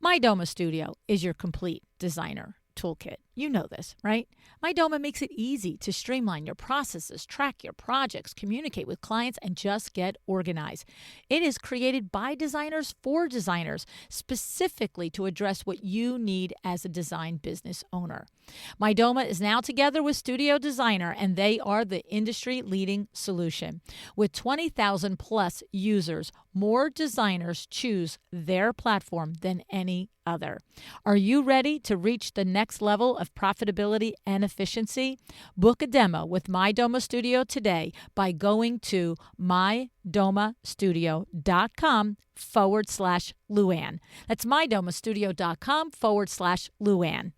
MyDoma Studio is your complete designer toolkit. You know this, right? MyDoma makes it easy to streamline your processes, track your projects, communicate with clients, and just get organized. It is created by designers for designers, specifically to address what you need as a design business owner. MyDoma is now together with Studio Designer, and they are the industry-leading solution. With 20,000 plus users, more designers choose their platform than any other. Are you ready to reach the next level of profitability and efficiency? Book a demo with MyDoma Studio today by going to mydomastudio.com/LuAnn. That's mydomastudio.com/LuAnn.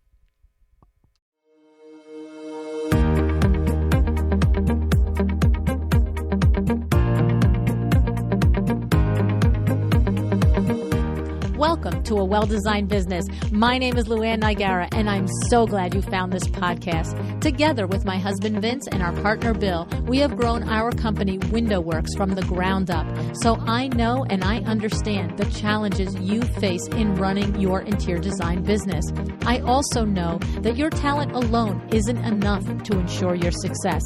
Welcome to A Well-Designed Business. My name is LuAnn Nigara, and I'm so glad you found this podcast. Together with my husband Vince and our partner Bill, we have grown our company WindowWorks from the ground up. So I know and I understand the challenges you face in running your interior design business. I also know that your talent alone isn't enough to ensure your success.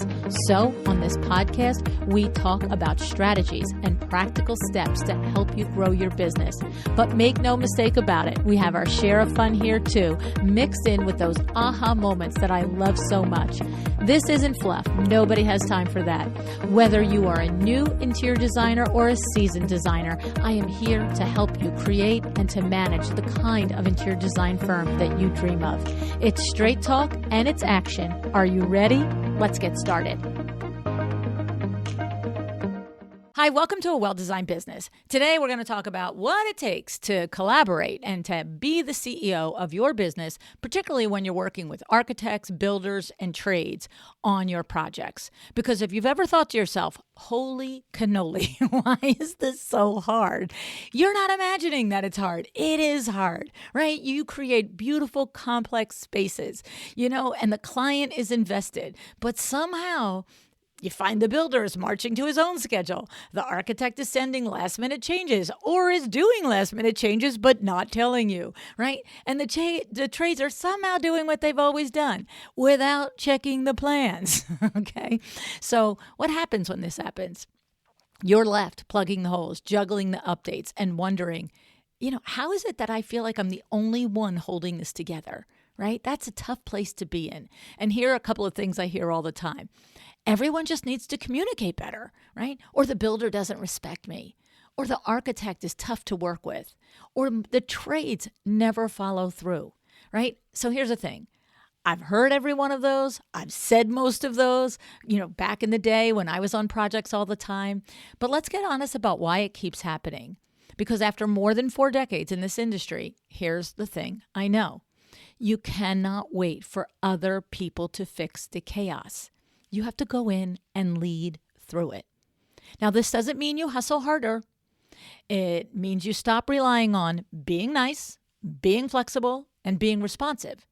So on this podcast, we talk about strategies and practical steps to help you grow your business. But make no mistake about it, we have our share of fun here too, mixed in with those aha moments that I love so much. This isn't fluff. Nobody has time for that. Whether you are a new interior designer or a seasoned designer, I am here to help you create and to manage the kind of interior design firm that you dream of. It's straight talk and it's action. Are you ready? Let's get started. Hi, welcome to A Well-Designed Business. Today, we're going to talk about what it takes to collaborate and to be the CEO of your business, particularly when you're working with architects, builders, and trades on your projects. Because if you've ever thought to yourself, holy cannoli, why is this so hard? You're not imagining that it's hard. It is hard, right? You create beautiful, complex spaces, and the client is invested, but somehow you find the builder is marching to his own schedule. The architect is sending last-minute changes or is doing last-minute changes but not telling you, right? And the trades are somehow doing what they've always done without checking the plans, okay? So what happens when this happens? You're left plugging the holes, juggling the updates, and wondering, how is it that I feel like I'm the only one holding this together, right? That's a tough place to be in. And here are a couple of things I hear all the time. Everyone just needs to communicate better, right? Or the builder doesn't respect me, or the architect is tough to work with, or the trades never follow through, right? So here's the thing. I've heard every one of those. I've said most of those, back in the day when I was on projects all the time. But let's get honest about why it keeps happening. Because after more than 4 decades in this industry, here's the thing I know. You cannot wait for other people to fix the chaos. You have to go in and lead through it. Now, this doesn't mean you hustle harder. It means you stop relying on being nice, being flexible, and being responsive.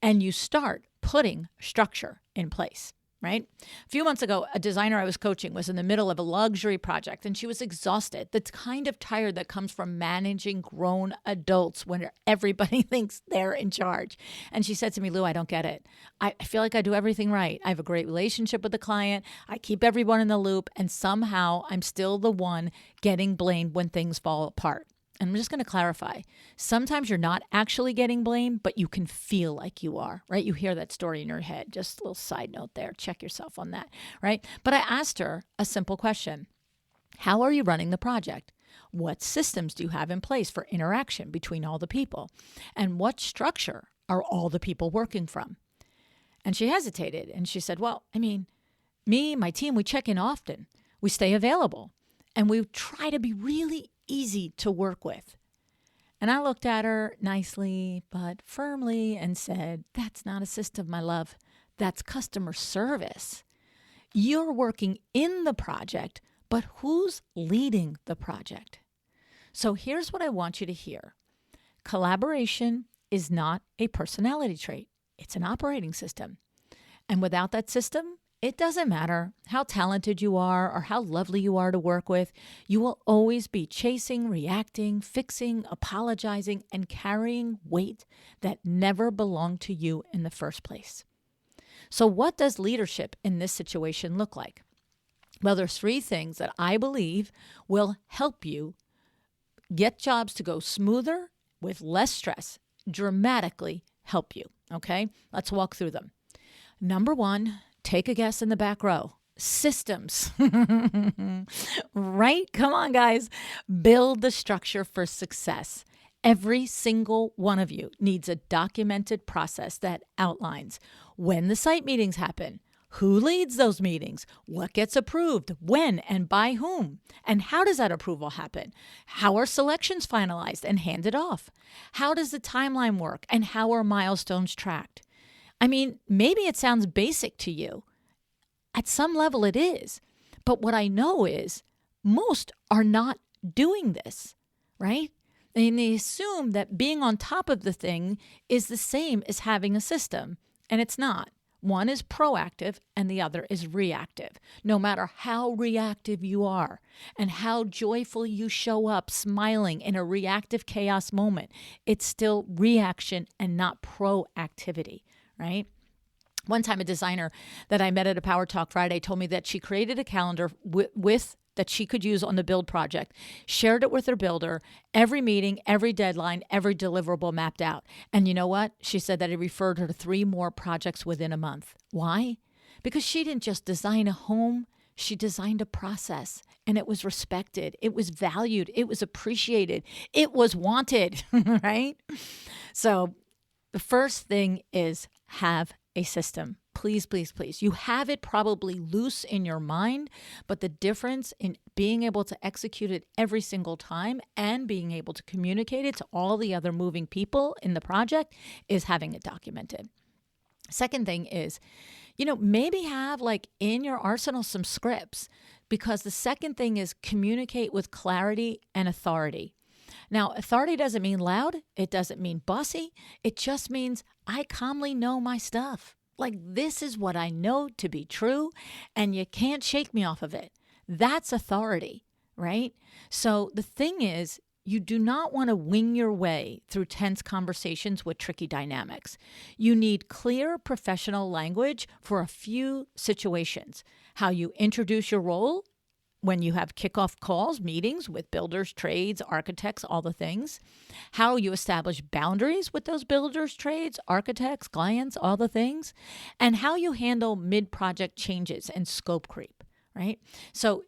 And you start putting structure in place, right? A few months ago, a designer I was coaching was in the middle of a luxury project, and she was exhausted. The kind of tired that comes from managing grown adults when everybody thinks they're in charge. And she said to me, Lou, I don't get it. I feel like I do everything right. I have a great relationship with the client. I keep everyone in the loop, and somehow I'm still the one getting blamed when things fall apart. And I'm just going to clarify. Sometimes you're not actually getting blamed, but you can feel like you are, right? You hear that story in your head. Just a little side note there. Check yourself on that, right? But I asked her a simple question. How are you running the project? What systems do you have in place for interaction between all the people? And what structure are all the people working from? And she hesitated and she said, well, me, my team, we check in often. We stay available. And we try to be really easy to work with. And I looked at her nicely but firmly and said, that's not a system, my love. That's customer service. You're working in the project, but who's leading the project? So here's what I want you to hear. Collaboration is not a personality trait. It's an operating system. And without that system, It doesn't matter how talented you are or how lovely you are to work with, you will always be chasing, reacting, fixing, apologizing, and carrying weight that never belonged to you in the first place. So, what does leadership in this situation look like? Well, there's three things that I believe will help you get jobs to go smoother with less stress, dramatically help you. Okay, let's walk through them. Number one, take a guess in the back row. Systems, right? Come on, guys. Build the structure for success. Every single one of you needs a documented process that outlines when the site meetings happen, who leads those meetings, what gets approved, when and by whom, and how does that approval happen? How are selections finalized and handed off? How does the timeline work, and how are milestones tracked? I mean, maybe it sounds basic to you. At some level it is. But what I know is most are not doing this, right? And they assume that being on top of the thing is the same as having a system, and it's not. One is proactive and the other is reactive. No matter how reactive you are and how joyful you show up smiling in a reactive chaos moment, it's still reaction and not proactivity. Right? One time, a designer that I met at a Power Talk Friday told me that she created a calendar that she could use on the build project, shared it with her builder, every meeting, every deadline, every deliverable mapped out. And you know what? She said that it referred her to 3 more projects within a month. Why? Because she didn't just design a home, she designed a process, and it was respected, it was valued, it was appreciated, it was wanted, right? So the first thing is have a system. Please, please, please. You have it probably loose in your mind, but the difference in being able to execute it every single time and being able to communicate it to all the other moving people in the project is having it documented. Second thing is, maybe have in your arsenal some scripts, because the second thing is communicate with clarity and authority. Now, authority doesn't mean loud. It doesn't mean bossy. It just means I calmly know my stuff. This is what I know to be true, and you can't shake me off of it. That's authority, right? So the thing is, you do not want to wing your way through tense conversations with tricky dynamics. You need clear professional language for a few situations. How you introduce your role when you have kickoff calls, meetings with builders, trades, architects, all the things. How you establish boundaries with those builders, trades, architects, clients, all the things. And how you handle mid-project changes and scope creep, right? So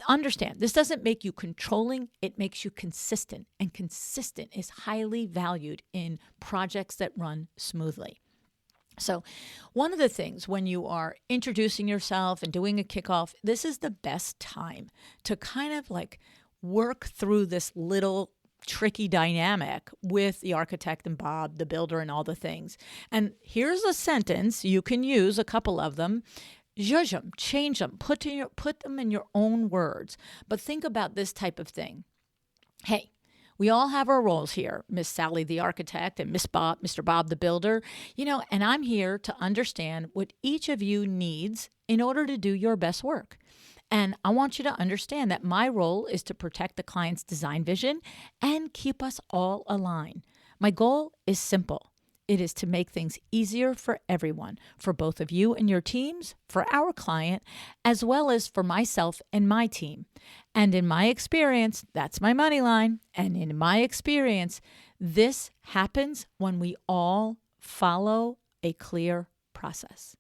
understand, this doesn't make you controlling, it makes you consistent. And consistent is highly valued in projects that run smoothly. So one of the things when you are introducing yourself and doing a kickoff, this is the best time to kind of work through this little tricky dynamic with the architect and Bob, the builder, and all the things. And here's a sentence. You can use a couple of them. Zhuzh them, change them, put them in your own words. But think about this type of thing. Hey, we all have our roles here, Miss Sally the architect and Mr. Bob the builder, and I'm here to understand what each of you needs in order to do your best work. And I want you to understand that my role is to protect the client's design vision and keep us all aligned. My goal is simple. It is to make things easier for everyone, for both of you and your teams, for our client, as well as for myself and my team. And in my experience, that's my money line. And in my experience, this happens when we all follow a clear process.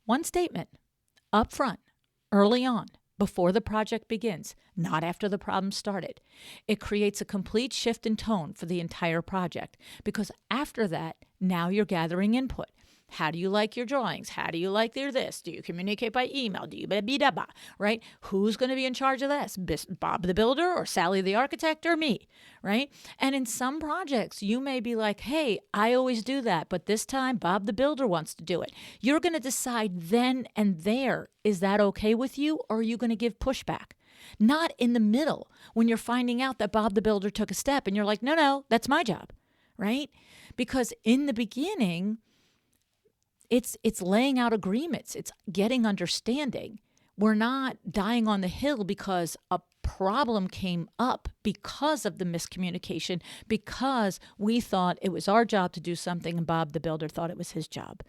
One statement, up front, early on, before the project begins, not after the problem started. It creates a complete shift in tone for the entire project, because after that, now you're gathering input. How do you like your drawings? How do you like your this? Do you communicate by email? Do you blah, right? Who's going to be in charge of this? Bob the builder or Sally the architect or me, right? And in some projects, you may be like, hey, I always do that, but this time Bob the builder wants to do it. You're going to decide then and there, is that okay with you, or are you going to give pushback? Not in the middle when you're finding out that Bob the builder took a step and you're like, no, that's my job, right? Because in the beginning, It's laying out agreements. It's getting understanding. We're not dying on the hill because a problem came up because of the miscommunication, because we thought it was our job to do something and Bob the builder thought it was his job,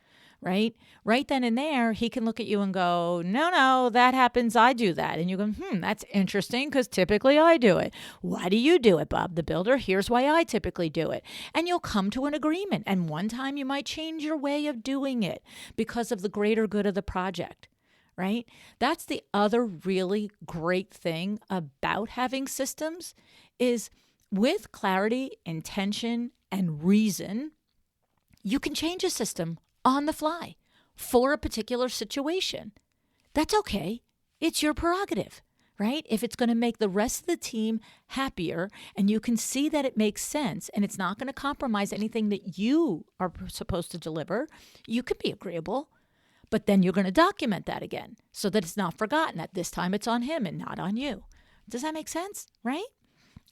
right? Right then and there, he can look at you and go, no, that happens. I do that. And you go, that's interesting because typically I do it. Why do you do it, Bob the builder? Here's why I typically do it. And you'll come to an agreement. And one time you might change your way of doing it because of the greater good of the project. Right? That's the other really great thing about having systems is with clarity, intention, and reason, you can change a system on the fly for a particular situation. That's okay. It's your prerogative, right? If it's going to make the rest of the team happier and you can see that it makes sense and it's not going to compromise anything that you are supposed to deliver, you can be agreeable. But then you're going to document that again so that it's not forgotten that this time it's on him and not on you. Does that make sense? Right?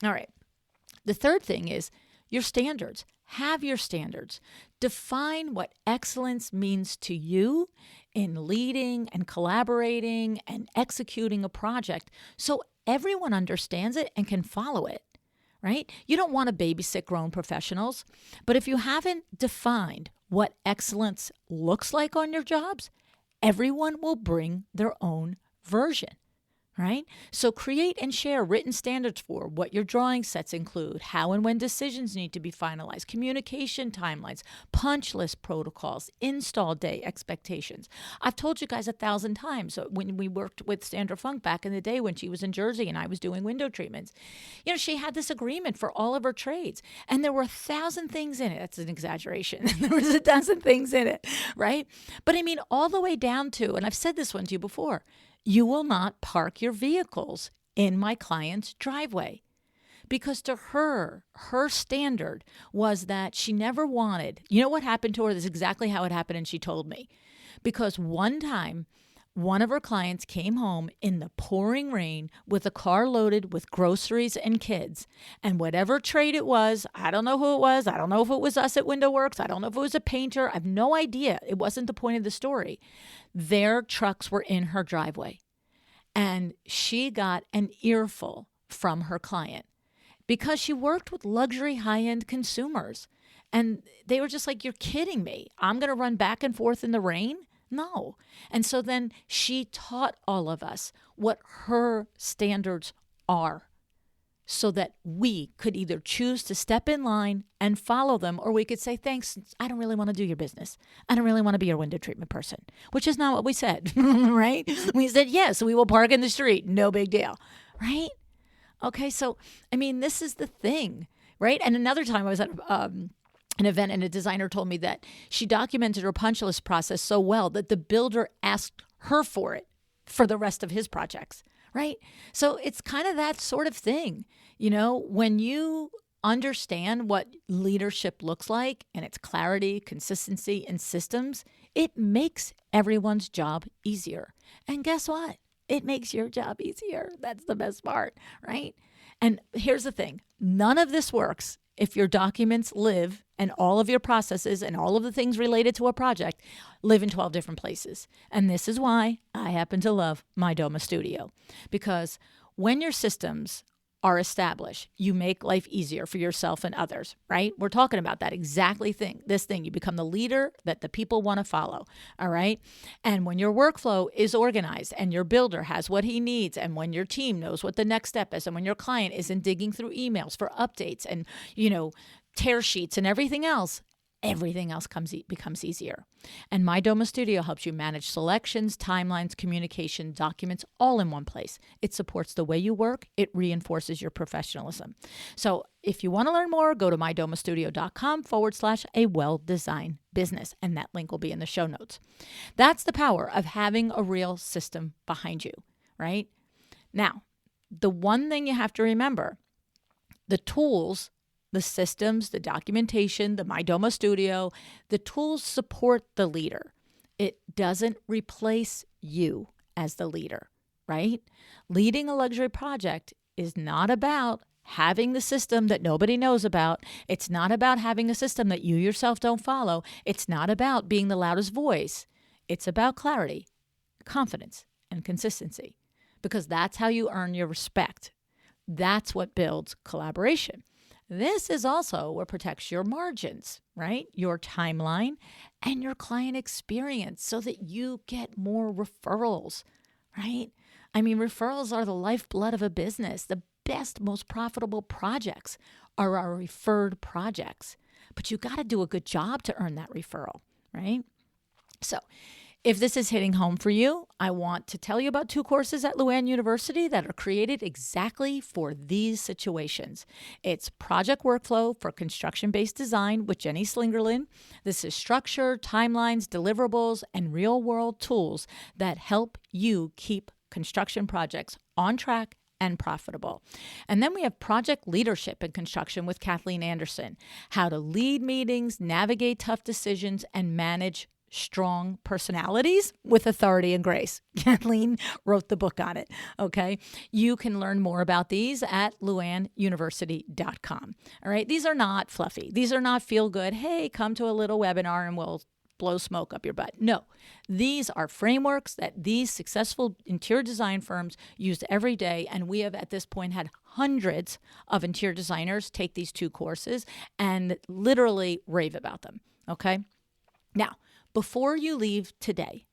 All right. The third thing is your standards. Have your standards. Define what excellence means to you in leading and collaborating and executing a project so everyone understands it and can follow it. Right? You don't want to babysit grown professionals, but if you haven't defined what excellence looks like on your jobs, everyone will bring their own version, right? So create and share written standards for what your drawing sets include, how and when decisions need to be finalized, communication timelines, punch list protocols, install day expectations. I've told you guys 1,000 times when we worked with Sandra Funk back in the day when she was in Jersey and I was doing window treatments. She had this agreement for all of her trades and there were 1,000 things in it. That's an exaggeration. There was 1,000 things in it, right? But I mean, all the way down to, and I've said this one to you before, you will not park your vehicles in my client's driveway. Because to her standard was that she never wanted, you know what happened to her? This is exactly how it happened, and she told me. Because one time, one of her clients came home in the pouring rain with a car loaded with groceries and kids. And whatever trade it was, I don't know who it was. I don't know if it was us at Window Works. I don't know if it was a painter. I have no idea. It wasn't the point of the story. Their trucks were in her driveway. And she got an earful from her client because she worked with luxury high-end consumers. And they were just like, you're kidding me. I'm going to run back and forth in the rain? No. And so then she taught all of us what her standards are so that we could either choose to step in line and follow them, or we could say, thanks, I don't really want to do your business. I don't really want to be your window treatment person, which is not what we said, right? We said, yes, we will park in the street. No big deal, right? Okay, so, I mean, this is the thing, right? And another time I was at an event and a designer told me that she documented her punch list process so well that the builder asked her for it for the rest of his projects. Right? So it's kind of that sort of thing. When you understand what leadership looks like and its clarity, consistency, and systems, it makes everyone's job easier. And guess what? It makes your job easier. That's the best part, right? And here's the thing. None of this works if your documents live and all of your processes and all of the things related to a project live in 12 different places. And this is why I happen to love My Doma Studio. Because when your systems are established, you make life easier for yourself and others, right? We're talking about that this thing. You become the leader that the people want to follow, all right? And when your workflow is organized and your builder has what he needs, and when your team knows what the next step is, and when your client isn't digging through emails for updates and, tear sheets and everything else becomes easier. And My Doma Studio helps you manage selections, timelines, communication, documents, all in one place. It supports the way you work. It reinforces your professionalism. So if you want to learn more, go to mydomastudio.com/a well-designed business. And that link will be in the show notes. That's the power of having a real system behind you, right? Now, the one thing you have to remember, the tools, the systems, the documentation, the My Doma Studio, the tools support the leader. It doesn't replace you as the leader, right? Leading a luxury project is not about having the system that nobody knows about. It's not about having a system that you yourself don't follow. It's not about being the loudest voice. It's about clarity, confidence, and consistency, because that's how you earn your respect. That's what builds collaboration. This is also what protects your margins, right? Your timeline and your client experience so that you get more referrals, right? I mean, referrals are the lifeblood of a business. The best, most profitable projects are our referred projects. But you got to do a good job to earn that referral, right? So if this is hitting home for you, I want to tell you about 2 courses at LuAnn University that are created exactly for these situations. It's Project Workflow for Construction-Based Design with Jenny Slingerland. This is structure, timelines, deliverables, and real-world tools that help you keep construction projects on track and profitable. And then we have Project Leadership in Construction with Kathleen Anderson, how to lead meetings, navigate tough decisions, and manage strong personalities with authority and grace. Kathleen wrote the book on it. Okay. You can learn more about these at LuAnnUniversity.com. All right. These are not fluffy. These are not feel good. Hey, come to a little webinar and we'll blow smoke up your butt. No, these are frameworks that these successful interior design firms use every day. And we have at this point had hundreds of interior designers take these 2 courses and literally rave about them. Okay. Now, before you leave today,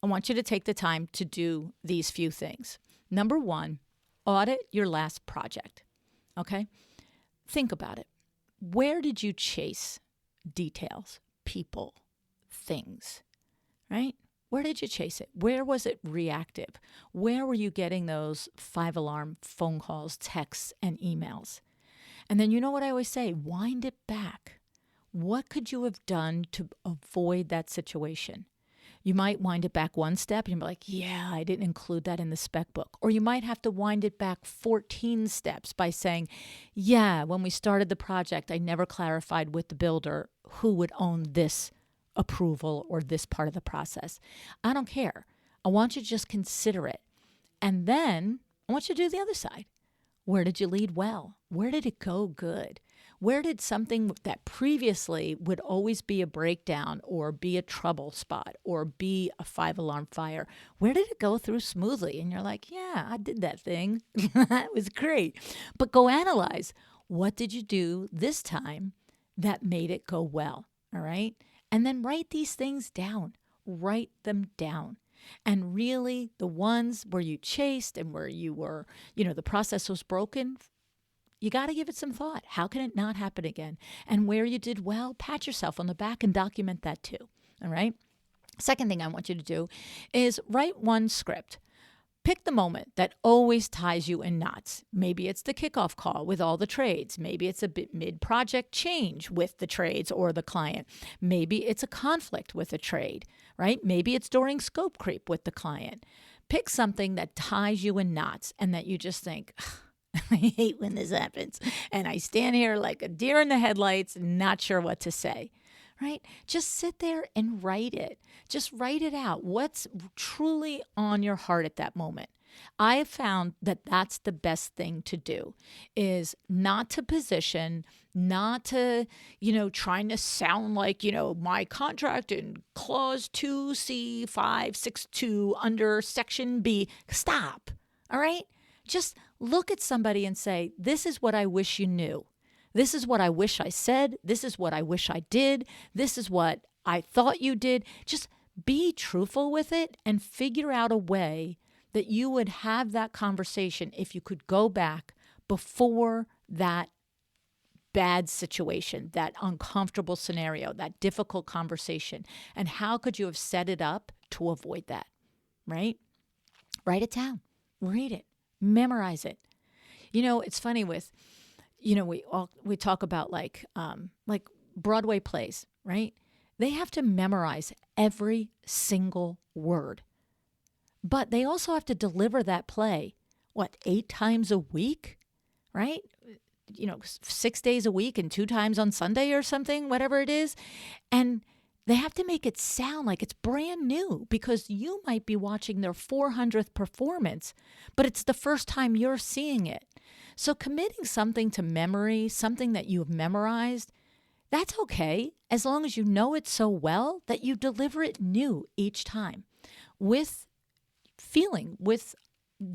I want you to take the time to do these few things. Number 1, audit your last project. Okay? Think about it. Where did you chase details, people, things, right? Where did you chase it? Where was it reactive? Where were you getting those 5-alarm phone calls, texts, and emails? And then you know what I always say, wind it back. What could you have done to avoid that situation? You might wind it back 1 step and you're like, yeah, I didn't include that in the spec book. Or you might have to wind it back 14 steps by saying, yeah, when we started the project, I never clarified with the builder who would own this approval or this part of the process. I don't care. I want you to just consider it. And then I want you to do the other side. Where did you lead well? Where did it go good? Where did something that previously would always be a breakdown or be a trouble spot or be a 5-alarm fire, where did it go through smoothly? And you're like, yeah, I did that thing. That was great. But go analyze, what did you do this time that made it go well? All right. And then write these things down. Write them down. And really, the ones where you chased and where you were, the process was broken, you got to give it some thought. How can it not happen again? And where you did well, pat yourself on the back and document that too. All right. Second thing I want you to do is write 1 script. Pick the moment that always ties you in knots. Maybe it's the kickoff call with all the trades. Maybe it's a mid-project change with the trades or the client. Maybe it's a conflict with a trade, right? Maybe it's during scope creep with the client. Pick something that ties you in knots and that you just think, I hate when this happens. And I stand here like a deer in the headlights, not sure what to say, right? Just sit there and write it. Just write it out. What's truly on your heart at that moment? I have found that that's the best thing to do, is not to position, not to, trying to sound like, my contract in clause 2C562 under section B. Stop. All right? Just look at somebody and say, this is what I wish you knew. This is what I wish I said. This is what I wish I did. This is what I thought you did. Just be truthful with it and figure out a way that you would have that conversation if you could go back before that bad situation, that uncomfortable scenario, that difficult conversation. And how could you have set it up to avoid that, right? Write it down. Read it. Memorize it. It's funny with, we talk about like Broadway plays, right? They have to memorize every single word. But they also have to deliver that play, 8 times a week, right? 6 days a week and 2 times on Sunday or something, whatever it is. And They have to make it sound like it's brand new because you might be watching their 400th performance, but it's the first time you're seeing it. So committing something to memory, something that you have memorized, that's okay as long as you know it so well that you deliver it new each time with feeling, with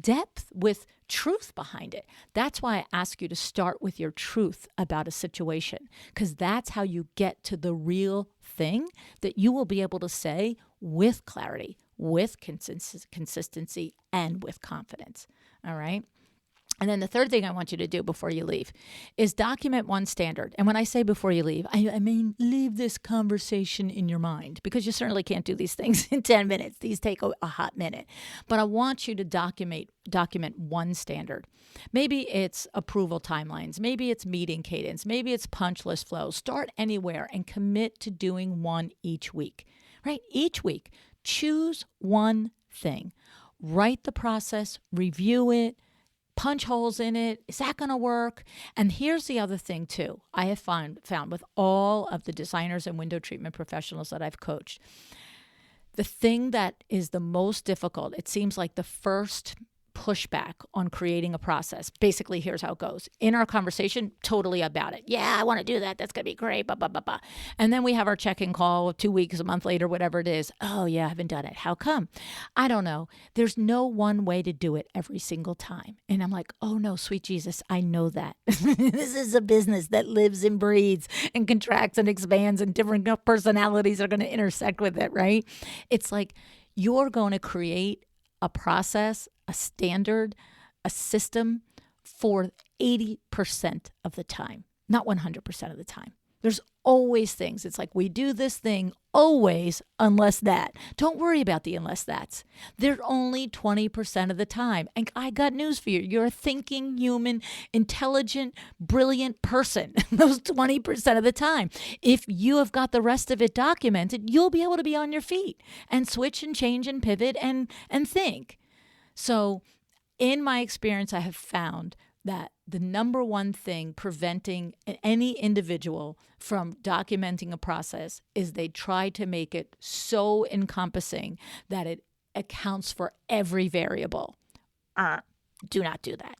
depth, with truth behind it. That's why I ask you to start with your truth about a situation, because that's how you get to the real thing that you will be able to say with clarity, with consistency, and with confidence. All right. And then the third thing I want you to do before you leave is document one standard. And when I say before you leave, I mean leave this conversation in your mind, because you certainly can't do these things in 10 minutes. These take a hot minute. But I want you to document one standard. Maybe it's approval timelines. Maybe it's meeting cadence. Maybe it's punch list flow. Start anywhere and commit to doing one each week, right? Each week, choose one thing. Write the process, review it, punch holes in it. Is that going to work? And here's the other thing too. I have found with all of the designers and window treatment professionals that I've coached, the thing that is the most difficult, it seems like the first pushback on creating a process. Basically, here's how it goes. In our conversation, totally about it. Yeah, I want to do that. That's going to be great. Blah, blah, blah, blah. And then we have our check-in call 2 weeks, a month later, whatever it is. Oh, yeah, I haven't done it. How come? I don't know. There's no one way to do it every single time. And I'm like, oh, no, sweet Jesus, I know that. This is a business that lives and breathes and contracts and expands, and different personalities are going to intersect with it, right? It's like you're going to create a process, a standard, a system for 80% of the time, not 100% of the time. There's always things. It's like we do this thing always unless that. Don't worry about the unless that's. They're only 20% of the time. And I got news for you. You're a thinking, human, intelligent, brilliant person those 20% of the time. If you have got the rest of it documented, you'll be able to be on your feet and switch and change and pivot and think. So in my experience, I have found that the number one thing preventing any individual from documenting a process is they try to make it so encompassing that it accounts for every variable. Do not do that.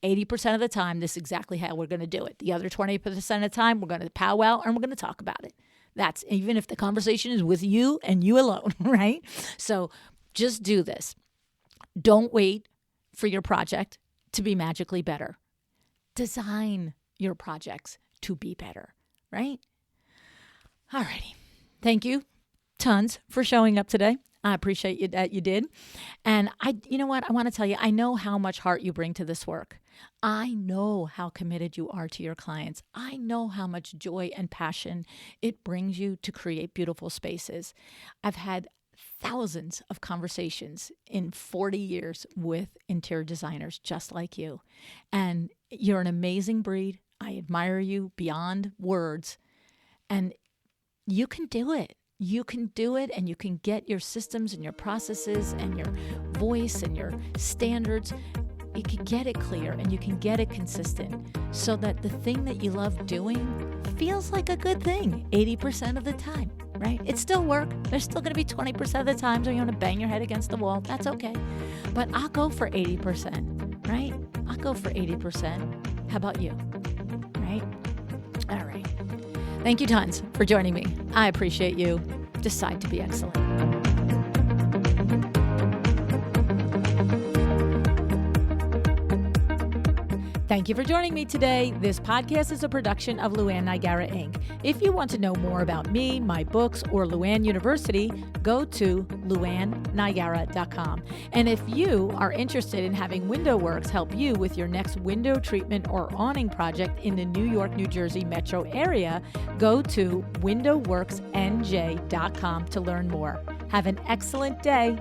80% of the time, this is exactly how we're going to do it. The other 20% of the time, we're going to powwow and we're going to talk about it. That's even if the conversation is with you and you alone, right? So just do this. Don't wait for your project to be magically better. Design your projects to be better, right? Alrighty. Thank you tons for showing up today. I appreciate you that you did. And you know what? I want to tell you, I know how much heart you bring to this work. I know how committed you are to your clients. I know how much joy and passion it brings you to create beautiful spaces. I've had thousands of conversations in 40 years with interior designers just like you. And you're an amazing breed. I admire you beyond words. And you can do it. You can do it, and you can get your systems and your processes and your voice and your standards. You can get it clear and you can get it consistent so that the thing that you love doing feels like a good thing 80% of the time, right? It's still work. There's still going to be 20% of the times where you want to bang your head against the wall. That's okay. But I'll go for 80%, right? I'll go for 80%. How about you? Right? All right. Thank you tons for joining me. I appreciate you. Decide to be excellent. Thank you for joining me today. This podcast is a production of LuAnn Nigara, Inc. If you want to know more about me, my books, or LuAnn University, go to LuAnnNigara.com. And if you are interested in having WindowWorks help you with your next window treatment or awning project in the New York, New Jersey metro area, go to WindowWorksNJ.com to learn more. Have an excellent day.